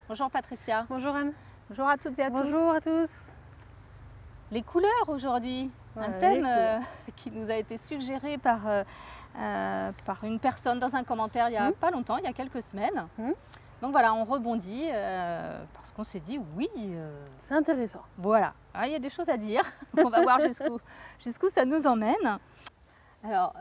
Bonjour Patricia. Bonjour Anne. Bonjour à toutes et à tous. Bonjour à tous. Les couleurs aujourd'hui, un Ouais, thème les couleurs. qui nous a été suggéré par une personne dans un commentaire il n'y a pas longtemps, il y a quelques semaines. Hmm. Donc voilà, on rebondit parce qu'on s'est dit oui, C'est intéressant. voilà, il y a des choses à dire. On va voir jusqu'où ça nous emmène. Alors,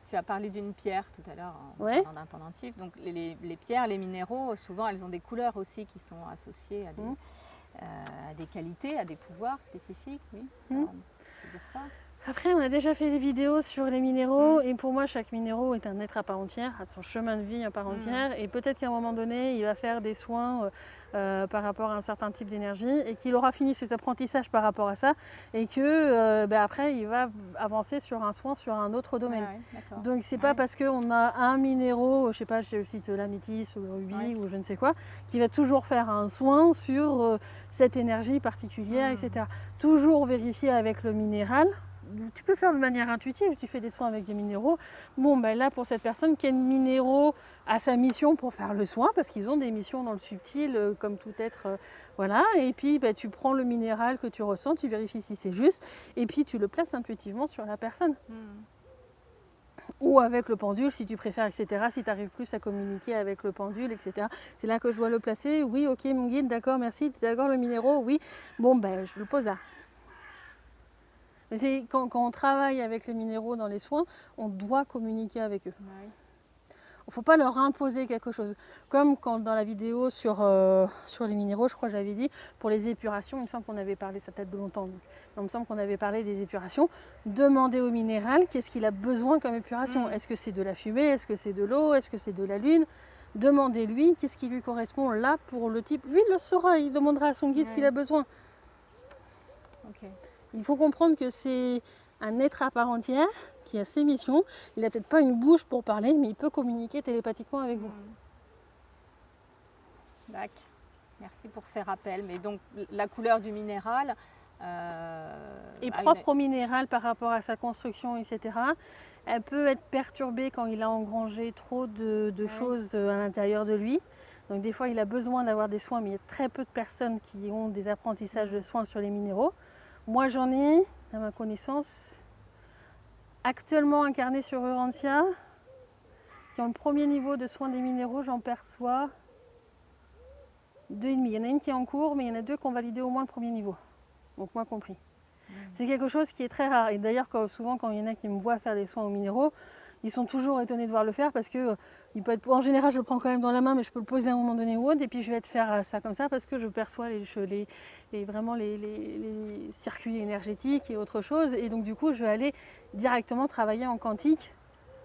tu as parlé d'une pierre tout à l'heure en Ouais. parlant d'un pendentif. Donc les pierres, les minéraux, souvent elles ont des couleurs aussi qui sont associées à des qualités, à des pouvoirs spécifiques. Oui, ça, on peut dire ça. Après, on a déjà fait des vidéos sur les minéraux et pour moi, chaque minéraux est un être à part entière, a son chemin de vie à part entière et peut-être qu'à un moment donné, il va faire des soins par rapport à un certain type d'énergie et qu'il aura fini ses apprentissages par rapport à ça et que après, il va avancer sur un soin sur un autre domaine. Ouais, Donc c'est pas parce qu'on a un minéraux, je sais pas, je cite l'améthyste ou le rubis ou je ne sais quoi, qui va toujours faire un soin sur cette énergie particulière, etc. Toujours vérifier avec le minéral. Tu peux faire de manière intuitive, tu fais des soins avec des minéraux. Bon, ben là, pour cette personne, quel minéraux a sa mission pour faire le soin, parce qu'ils ont des missions dans le subtil, comme tout être, voilà. Et puis, ben, tu prends le minéral que tu ressens, tu vérifies si c'est juste, et puis tu le places intuitivement sur la personne. Ou avec le pendule, si tu préfères, etc. Si tu arrives plus à communiquer avec le pendule, etc. C'est là que je dois le placer. Oui, ok, mon guide, d'accord, merci. Tu es d'accord, le minéraux? Oui. Bon, ben, je le pose là. Mais quand on travaille avec les minéraux dans les soins, on doit communiquer avec eux. Ouais. Il ne faut pas leur imposer quelque chose. Comme quand dans la vidéo sur les minéraux, je crois que j'avais dit, pour les épurations, il me semble qu'on avait parlé, ça date de longtemps, donc, il me semble qu'on avait parlé des épurations. Demandez au minéral qu'est-ce qu'il a besoin comme épuration. Est-ce que c'est de la fumée? Est-ce que c'est de l'eau? Est-ce que c'est de la lune? Demandez-lui qu'est-ce qui lui correspond là pour le type. Lui, il le saura, il demandera à son guide s'il a besoin. Ok. Il faut comprendre que c'est un être à part entière qui a ses missions. Il n'a peut-être pas une bouche pour parler, mais il peut communiquer télépathiquement avec vous. D'accord. Merci pour ces rappels. Mais donc la couleur du minéral est propre au minéral par rapport à sa construction, etc. Elle peut être perturbée quand il a engrangé trop de choses à l'intérieur de lui. Donc des fois, il a besoin d'avoir des soins, mais il y a très peu de personnes qui ont des apprentissages de soins sur les minéraux. Moi, j'en ai, à ma connaissance, actuellement incarné sur Urantia, qui ont le premier niveau de soins des minéraux, j'en perçois 2,5. Il y en a une qui est en cours, mais il y en a 2 qui ont validé au moins le premier niveau. Donc moi compris. C'est quelque chose qui est très rare. Et d'ailleurs, souvent, quand il y en a qui me voient faire des soins aux minéraux, ils sont toujours étonnés de voir le faire parce que il peut être, en général, je le prends quand même dans la main, mais je peux le poser à un moment donné ou autre. Et puis, je vais te faire ça comme ça parce que je perçois vraiment les circuits énergétiques et autre chose. Et donc, du coup, je vais aller directement travailler en quantique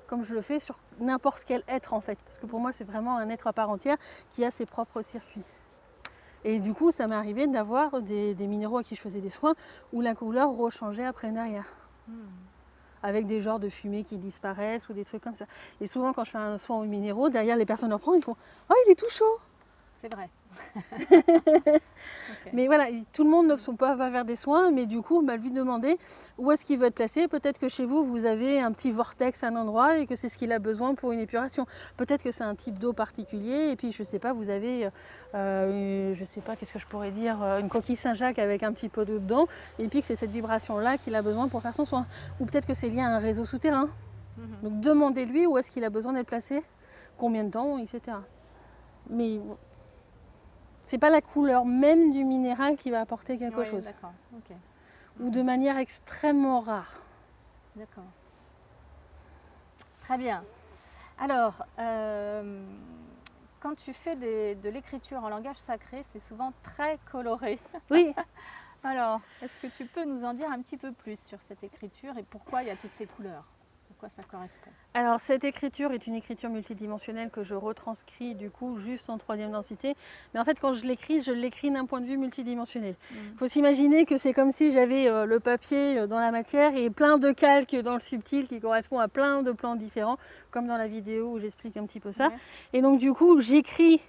comme je le fais sur n'importe quel être en fait. Parce que pour moi, c'est vraiment un être à part entière qui a ses propres circuits. Et du coup, ça m'est arrivé d'avoir des minéraux à qui je faisais des soins où la couleur rechangeait après derrière. Avec des genres de fumée qui disparaissent ou des trucs comme ça. Et souvent, quand je fais un soin aux minéraux, derrière, les personnes le prennent, ils font « Oh, il est tout chaud !» C'est vrai. Mais voilà, tout le monde ne peut pas faire des soins, mais du coup, lui demander où est-ce qu'il veut être placé. Peut-être que chez vous, vous avez un petit vortex à un endroit et que c'est ce qu'il a besoin pour une épuration. Peut-être que c'est un type d'eau particulier et puis, je ne sais pas, vous avez, je ne sais pas, qu'est-ce que je pourrais dire, une coquille Saint-Jacques avec un petit peu d'eau dedans et puis que c'est cette vibration-là qu'il a besoin pour faire son soin. Ou peut-être que c'est lié à un réseau souterrain. Donc, demandez-lui où est-ce qu'il a besoin d'être placé, combien de temps, etc. Mais c'est pas la couleur même du minéral qui va apporter quelque chose. D'accord. Okay. Ou de manière extrêmement rare. D'accord. Très bien. Alors, quand tu fais de l'écriture en langage sacré, c'est souvent très coloré. Oui. Alors, est-ce que tu peux nous en dire un petit peu plus sur cette écriture et pourquoi il y a toutes ces couleurs? Quoi ça correspond? Alors cette écriture est une écriture multidimensionnelle que je retranscris du coup juste en 3e densité. Mais en fait quand je l'écris d'un point de vue multidimensionnel. Il faut s'imaginer que c'est comme si j'avais le papier dans la matière et plein de calques dans le subtil qui correspond à plein de plans différents, comme dans la vidéo où j'explique un petit peu ça. Et donc du coup j'écris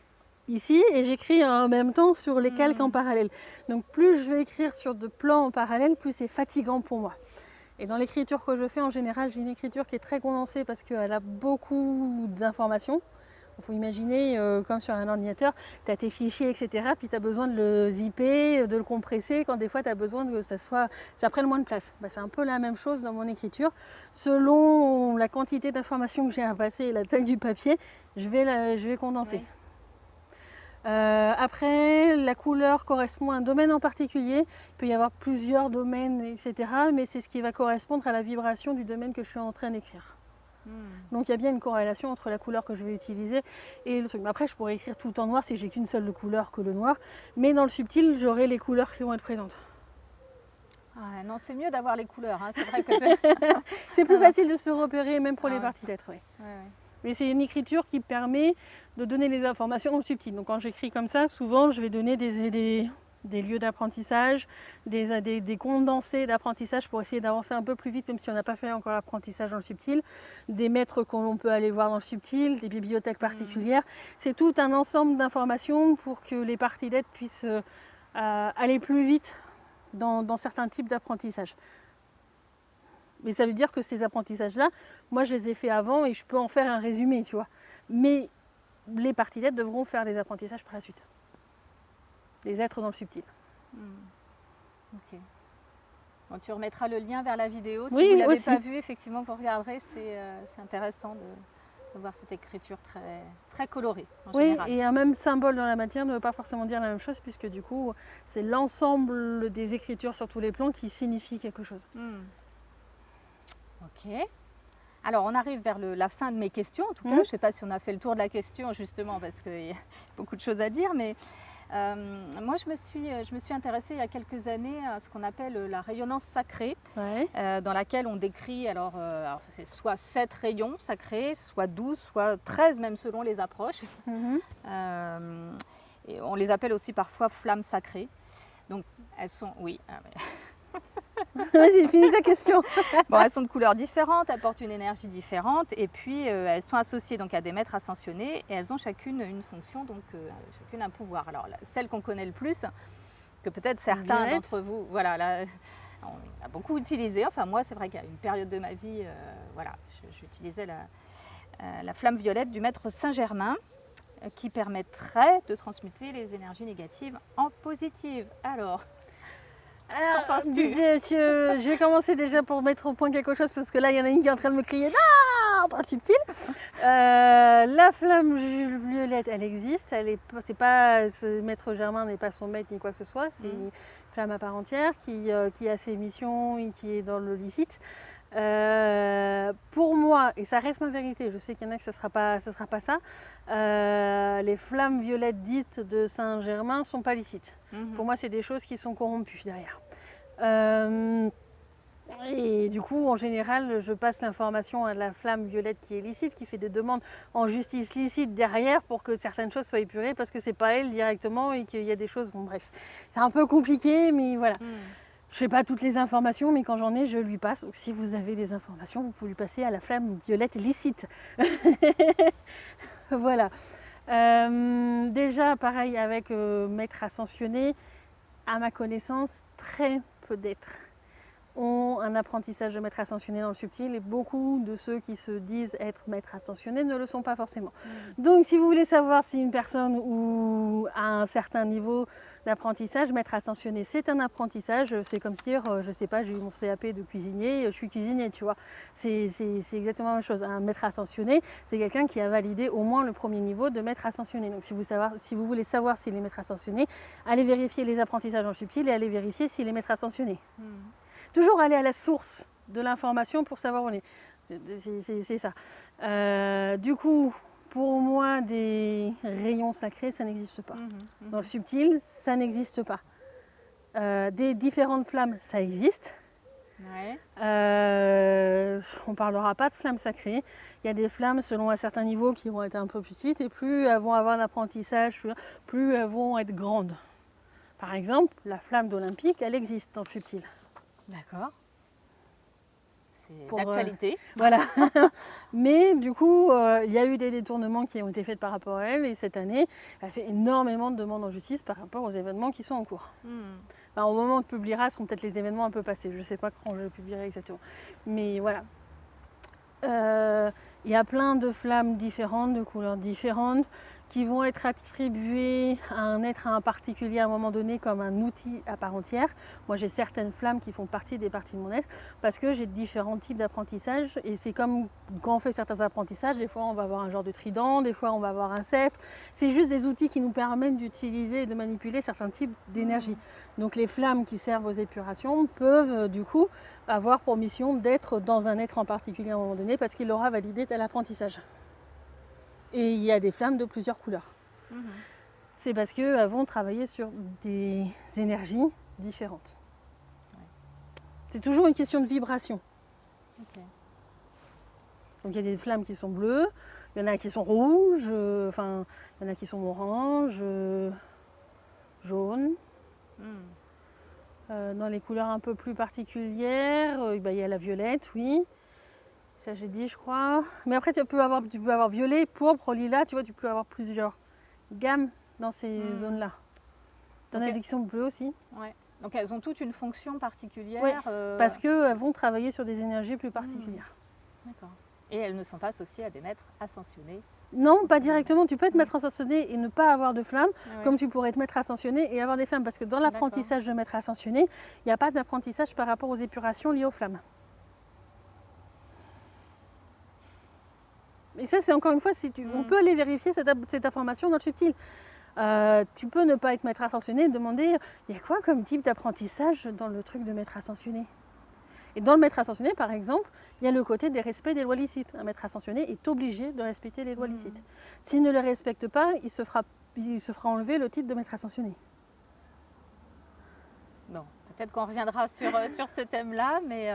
ici et j'écris en même temps sur les calques en parallèle. Donc plus je vais écrire sur de plans en parallèle, plus c'est fatigant pour moi. Et dans l'écriture que je fais, en général, j'ai une écriture qui est très condensée parce qu'elle a beaucoup d'informations. Il faut imaginer, comme sur un ordinateur, tu as tes fichiers, etc. Puis tu as besoin de le zipper, de le compresser, quand des fois tu as besoin que ça prenne moins de place. Bah, c'est un peu la même chose dans mon écriture. Selon la quantité d'informations que j'ai à passer et la taille du papier, je vais condenser. Oui. Après, la couleur correspond à un domaine en particulier. Il peut y avoir plusieurs domaines, etc. Mais c'est ce qui va correspondre à la vibration du domaine que je suis en train d'écrire. Donc il y a bien une corrélation entre la couleur que je vais utiliser et le truc. Mais après, je pourrais écrire tout en noir si j'ai qu'une seule couleur que le noir. Mais dans le subtil, j'aurai les couleurs qui vont être présentes. Ah, non, c'est mieux d'avoir les couleurs. Hein. C'est vrai que c'est plus facile de se repérer, même pour les parties lettres. Oui. Mais c'est une écriture qui permet de donner les informations dans le subtil. Donc quand j'écris comme ça, souvent, je vais donner des lieux d'apprentissage, des condensés d'apprentissage pour essayer d'avancer un peu plus vite, même si on n'a pas fait encore l'apprentissage dans le subtil, des maîtres qu'on peut aller voir dans le subtil, des bibliothèques particulières. C'est tout un ensemble d'informations pour que les parties lettres puissent aller plus vite dans certains types d'apprentissage. Mais ça veut dire que ces apprentissages-là, moi je les ai faits avant et je peux en faire un résumé, tu vois. Mais les parties lettres devront faire des apprentissages par la suite. Les êtres dans le subtil. Ok. Bon, tu remettras le lien vers la vidéo. Si oui, vous ne l'avez aussi. pas vue, effectivement, vous regarderez. C'est intéressant de voir cette écriture très, très colorée. En général. Et un même symbole dans la matière ne veut pas forcément dire la même chose, puisque du coup, c'est l'ensemble des écritures sur tous les plans qui signifie quelque chose. Ok. Alors, on arrive vers la fin de mes questions. En tout cas, je ne sais pas si on a fait le tour de la question, justement, parce qu'il y a beaucoup de choses à dire. Mais moi, je me suis intéressée il y a quelques années à ce qu'on appelle la rayonnance sacrée, dans laquelle on décrit, alors c'est soit 7 rayons sacrés, soit 12, soit 13, même selon les approches. Et on les appelle aussi parfois flammes sacrées. Donc, elles sont... Oui. Vas-y, finis ta question. Bon, elles sont de couleurs différentes, apportent une énergie différente et puis elles sont associées donc à des maîtres ascensionnés et elles ont chacune une fonction, donc chacune un pouvoir. Alors celle qu'on connaît le plus, que peut-être certains d'entre vous, voilà, là, on a beaucoup utilisé. Enfin moi, c'est vrai qu'à une période de ma vie, voilà, j'utilisais la flamme violette du maître Saint-Germain qui permettrait de transmuter les énergies négatives en positives. Alors, je vais commencer déjà pour mettre au point quelque chose parce que là il y en a une qui est en train de me crier non dans le subtil. La flamme violette, elle existe, c'est pas ce maître Germain n'est pas son maître ni quoi que ce soit, c'est une flamme à part entière qui a ses missions et qui est dans le licite. Pour moi, et ça reste ma vérité, je sais qu'il y en a que ça sera pas ça, les flammes violettes dites de Saint-Germain sont pas licites. Pour moi, c'est des choses qui sont corrompues derrière. Et du coup, en général, je passe l'information à la flamme violette qui est licite, qui fait des demandes en justice licite derrière pour que certaines choses soient épurées parce que c'est pas elle directement et qu'il y a des choses, bon bref. C'est un peu compliqué, mais voilà. Je n'ai pas toutes les informations, mais quand j'en ai, je lui passe. Donc, si vous avez des informations, vous pouvez lui passer à la flamme violette licite. Voilà. Déjà, pareil avec maître ascensionné, à ma connaissance, très peu d'êtres ont un apprentissage de maître ascensionné dans le subtil et beaucoup de ceux qui se disent être maître ascensionné ne le sont pas forcément. Donc si vous voulez savoir si une personne a un certain niveau d'apprentissage, maître ascensionné c'est un apprentissage, c'est comme dire, je sais pas, j'ai eu mon CAP de cuisinier, je suis cuisinier, tu vois. C'est exactement la même chose. Un maître ascensionné, c'est quelqu'un qui a validé au moins le premier niveau de maître ascensionné. Donc si vous voulez savoir s'il est maître ascensionné, allez vérifier les apprentissages dans le subtil et allez vérifier s'il est maître ascensionné. Toujours aller à la source de l'information pour savoir où on est. C'est ça. Du coup, pour moi, des rayons sacrés, ça n'existe pas. Dans le subtil, ça n'existe pas. Des différentes flammes, ça existe. On ne parlera pas de flammes sacrées. Il y a des flammes selon un certain niveau qui vont être un peu petites et plus elles vont avoir un apprentissage, plus elles vont être grandes. Par exemple, la flamme d'Olympique, elle existe dans le subtil. D'accord. C'est d'actualité. Voilà. Mais du coup, il y a eu des détournements qui ont été faits par rapport à elle. Et cette année, elle fait énormément de demandes en justice par rapport aux événements qui sont en cours. Enfin, au moment où on publiera, ce seront peut-être les événements un peu passés. Je ne sais pas quand je publierai exactement. Mais voilà. Il y a plein de flammes différentes, de couleurs différentes, qui vont être attribuées à un être, à un particulier à un moment donné comme un outil à part entière. Moi j'ai certaines flammes qui font partie des parties de mon être parce que j'ai différents types d'apprentissage et c'est comme quand on fait certains apprentissages, des fois on va avoir un genre de trident, des fois on va avoir un sceptre. C'est juste des outils qui nous permettent d'utiliser et de manipuler certains types d'énergie. Donc les flammes qui servent aux épurations peuvent du coup avoir pour mission d'être dans un être en particulier à un moment donné parce qu'il aura validé tel apprentissage. Et il y a des flammes de plusieurs couleurs. C'est parce qu'elles vont travailler sur des énergies différentes. C'est toujours une question de vibration. Donc il y a des flammes qui sont bleues, il y en a qui sont rouges, il y en a qui sont oranges, jaunes. Dans les couleurs un peu plus particulières, il y a la violette, oui. Ça j'ai dit je crois. Mais après tu peux avoir violet, pourpre, lilas, tu vois, tu peux avoir plusieurs gammes dans ces zones-là. T'en as des qui sont bleues aussi. Ouais. Donc elles ont toutes une fonction particulière. Oui, parce qu'elles vont travailler sur des énergies plus particulières. D'accord. Et elles ne sont pas associées à des maîtres ascensionnés. Non, pas directement. Tu peux être maître ascensionné et ne pas avoir de flammes, comme tu pourrais être maître ascensionné et avoir des flammes. Parce que dans l'apprentissage de maître ascensionné, il n'y a pas d'apprentissage par rapport aux épurations liées aux flammes. Et ça, c'est encore une fois, on peut aller vérifier cette information dans le subtil. Tu peux ne pas être maître ascensionné et demander, il y a quoi comme type d'apprentissage dans le truc de maître ascensionné? Et dans le maître ascensionné, par exemple, il y a le côté des respects des lois licites. Un maître ascensionné est obligé de respecter les lois licites. S'il ne les respecte pas, il se fera enlever le titre de maître ascensionné. Bon, peut-être qu'on reviendra sur ce thème-là, mais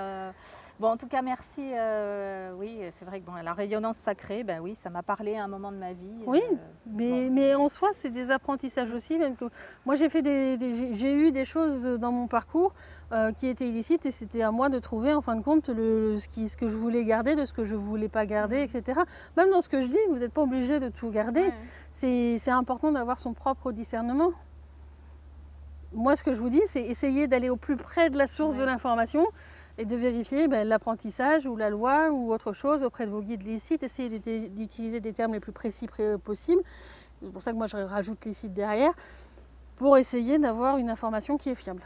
bon, en tout cas, merci. Oui, c'est vrai que bon, la rayonnance sacrée, ben oui, ça m'a parlé à un moment de ma vie. Oui, mais en soi, c'est des apprentissages aussi. Même que moi, j'ai eu des choses dans mon parcours qui étaient illicites et c'était à moi de trouver, en fin de compte, ce que je voulais garder, de ce que je ne voulais pas garder, etc. Même dans ce que je dis, vous n'êtes pas obligé de tout garder. C'est important d'avoir son propre discernement. Moi, ce que je vous dis, c'est essayer d'aller au plus près de la source de l'information et de vérifier l'apprentissage ou la loi ou autre chose auprès de vos guides licites. Essayez d'utiliser des termes les plus précis possibles. C'est pour ça que moi, je rajoute licite derrière pour essayer d'avoir une information qui est fiable.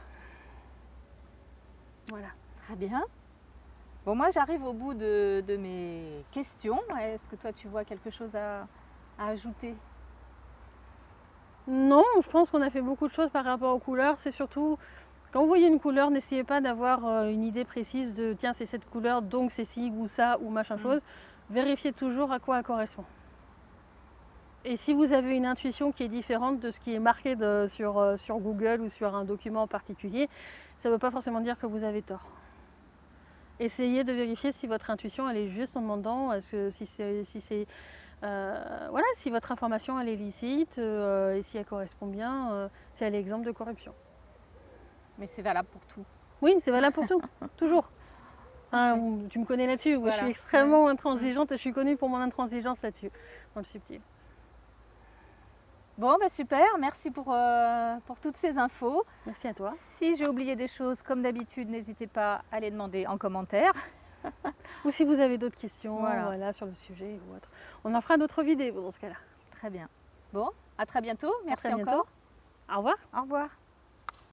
Voilà. Très bien. Bon, moi, j'arrive au bout de mes questions. Est-ce que toi, tu vois quelque chose à ajouter ? Non, je pense qu'on a fait beaucoup de choses par rapport aux couleurs. C'est surtout, quand vous voyez une couleur, n'essayez pas d'avoir une idée précise de tiens, c'est cette couleur, donc c'est ci ou ça ou machin chose. Vérifiez toujours à quoi elle correspond. Et si vous avez une intuition qui est différente de ce qui est marqué sur Google ou sur un document en particulier, ça ne veut pas forcément dire que vous avez tort. Essayez de vérifier si votre intuition elle est juste en demandant si votre information elle est licite et si elle correspond bien, si elle est exempte de corruption. Mais c'est valable pour tout. Oui, c'est valable pour tout, toujours. Tu me connais là-dessus, voilà. Je suis extrêmement intransigeante et je suis connue pour mon intransigeance là-dessus, dans le subtil. Bon, super, merci pour toutes ces infos. Merci à toi. Si j'ai oublié des choses, comme d'habitude, n'hésitez pas à les demander en commentaire. Ou si vous avez d'autres questions sur le sujet ou autre. On en fera d'autres vidéos dans ce cas-là. Très bien. Bon, à très bientôt. Merci encore. Au revoir. Au revoir.